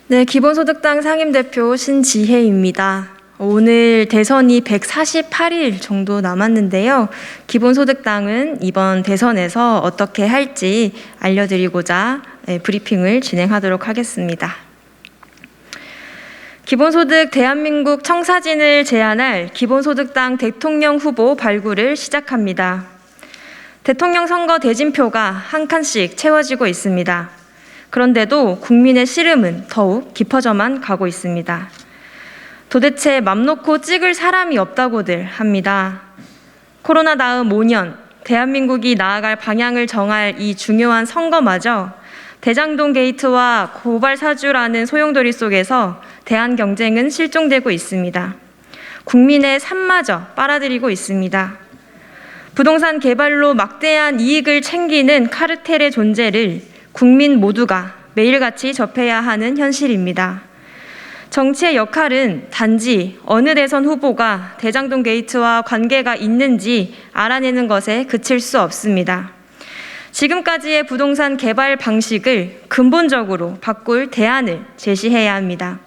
네, 기본소득당 상임대표 신지혜입니다. 오늘 대선이 148일 정도 남았는데요. 기본소득당은 이번 대선에서 어떻게 할지 알려드리고자 브리핑을 진행하도록 하겠습니다. 기본소득 대한민국 청사진을 제안할 기본소득당 대통령 후보 발굴을 시작합니다. 대통령 선거 대진표가 한 칸씩 채워지고 있습니다. 그런데도 국민의 씨름은 더욱 깊어져만 가고 있습니다. 도대체 맘 놓고 찍을 사람이 없다고들 합니다. 코로나 다음 5년, 대한민국이 나아갈 방향을 정할 이 중요한 선거마저 대장동 게이트와 고발 사주라는 소용돌이 속에서 대한 경쟁은 실종되고 있습니다. 국민의 삶마저 빨아들이고 있습니다. 부동산 개발로 막대한 이익을 챙기는 카르텔의 존재를 국민 모두가 매일같이 접해야 하는 현실입니다. 정치의 역할은 단지 어느 대선 후보가 대장동 게이트와 관계가 있는지 알아내는 것에 그칠 수 없습니다. 지금까지의 부동산 개발 방식을 근본적으로 바꿀 대안을 제시해야 합니다.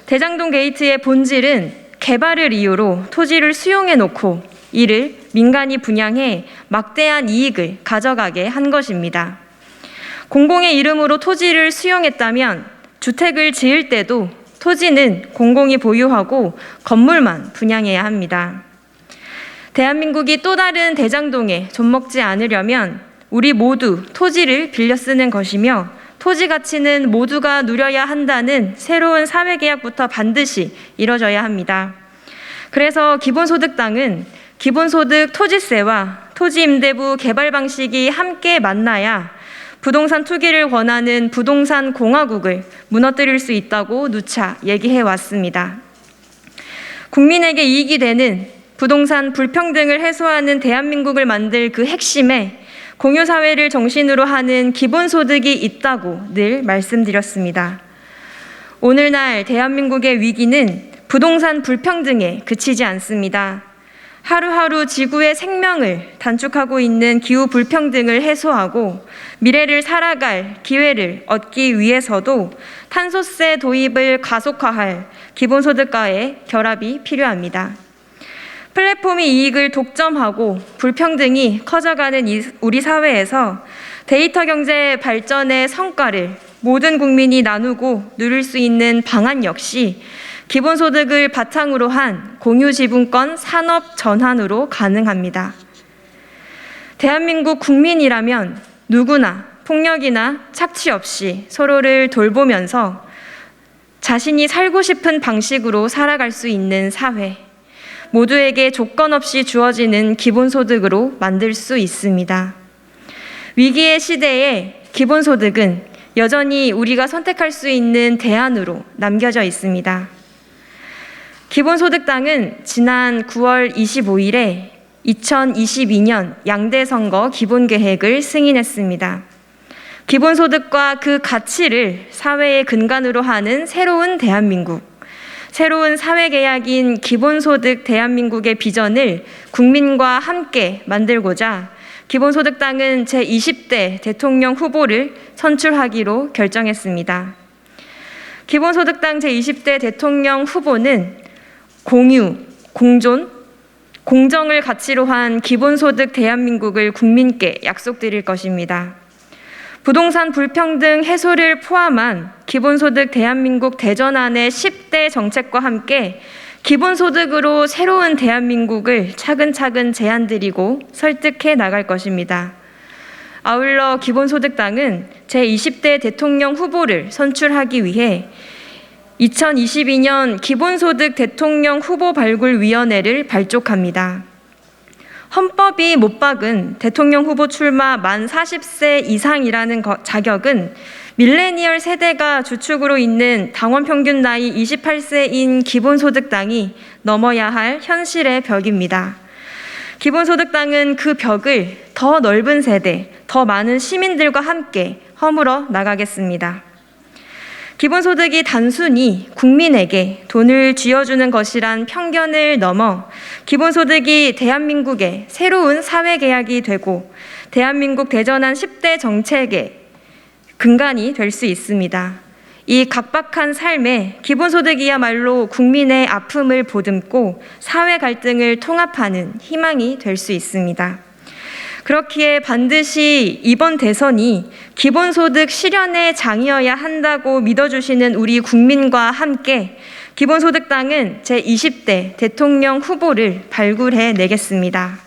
대장동 게이트의 본질은 개발을 이유로 토지를 수용해 놓고 이를 민간이 분양해 막대한 이익을 가져가게 한 것입니다. 공공의 이름으로 토지를 수용했다면 주택을 지을 때도 토지는 공공이 보유하고 건물만 분양해야 합니다. 대한민국이 또 다른 대장동에 좀먹지 않으려면 우리 모두 토지를 빌려 쓰는 것이며 토지 가치는 모두가 누려야 한다는 새로운 사회계약부터 반드시 이뤄져야 합니다. 그래서 기본소득당은 기본소득 토지세와 토지임대부 개발 방식이 함께 만나야 부동산 투기를 권하는 부동산 공화국을 무너뜨릴 수 있다고 누차 얘기해 왔습니다. 국민에게 이익이 되는 부동산 불평등을 해소하는 대한민국을 만들 그 핵심에 공유사회를 정신으로 하는 기본소득이 있다고 늘 말씀드렸습니다. 오늘날 대한민국의 위기는 부동산 불평등에 그치지 않습니다. 하루하루 지구의 생명을 단축하고 있는 기후 불평등을 해소하고 미래를 살아갈 기회를 얻기 위해서도 탄소세 도입을 가속화할 기본소득과의 결합이 필요합니다. 플랫폼이 이익을 독점하고 불평등이 커져가는 우리 사회에서 데이터 경제 발전의 성과를 모든 국민이 나누고 누릴 수 있는 방안 역시 기본소득을 바탕으로 한 공유지분권 산업 전환으로 가능합니다. 대한민국 국민이라면 누구나 폭력이나 착취 없이 서로를 돌보면서 자신이 살고 싶은 방식으로 살아갈 수 있는 사회, 모두에게 조건 없이 주어지는 기본소득으로 만들 수 있습니다. 위기의 시대에 기본소득은 여전히 우리가 선택할 수 있는 대안으로 남겨져 있습니다. 기본소득당은 지난 9월 25일에 2022년 양대선거 기본계획을 승인했습니다. 기본소득과 그 가치를 사회의 근간으로 하는 새로운 대한민국, 새로운 사회계약인 기본소득 대한민국의 비전을 국민과 함께 만들고자 기본소득당은 제20대 대통령 후보를 선출하기로 결정했습니다. 기본소득당 제20대 대통령 후보는 공유, 공존, 공정을 가치로 한 기본소득 대한민국을 국민께 약속드릴 것입니다. 부동산 불평등 해소를 포함한 기본소득 대한민국 대전환의 10대 정책과 함께 기본소득으로 새로운 대한민국을 차근차근 제안드리고 설득해 나갈 것입니다. 아울러 기본소득당은 제20대 대통령 후보를 선출하기 위해 2022년 기본소득 대통령 후보 발굴위원회를 발족합니다. 헌법이 못 박은 대통령 후보 출마 만 40세 이상이라는 자격은 밀레니얼 세대가 주축으로 있는 당원 평균 나이 28세인 기본소득당이 넘어야 할 현실의 벽입니다. 기본소득당은 그 벽을 더 넓은 세대, 더 많은 시민들과 함께 허물어 나가겠습니다. 기본소득이 단순히 국민에게 돈을 쥐어주는 것이란 편견을 넘어 기본소득이 대한민국의 새로운 사회계약이 되고 대한민국 대전환 10대 정책의 근간이 될 수 있습니다. 이 각박한 삶에 기본소득이야말로 국민의 아픔을 보듬고 사회 갈등을 통합하는 희망이 될 수 있습니다. 그렇기에 반드시 이번 대선이 기본소득 실현의 장이어야 한다고 믿어주시는 우리 국민과 함께 기본소득당은 제20대 대통령 후보를 발굴해 내겠습니다.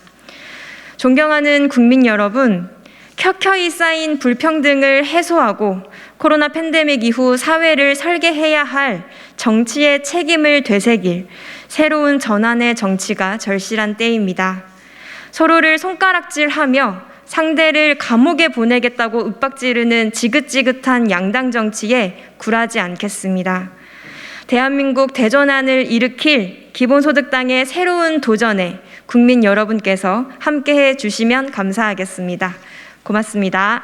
존경하는 국민 여러분, 켜켜이 쌓인 불평등을 해소하고 코로나 팬데믹 이후 사회를 설계해야 할 정치의 책임을 되새길 새로운 전환의 정치가 절실한 때입니다. 서로를 손가락질하며 상대를 감옥에 보내겠다고 윽박지르는 지긋지긋한 양당 정치에 굴하지 않겠습니다. 대한민국 대전환을 일으킬 기본소득당의 새로운 도전에 국민 여러분께서 함께해 주시면 감사하겠습니다. 고맙습니다.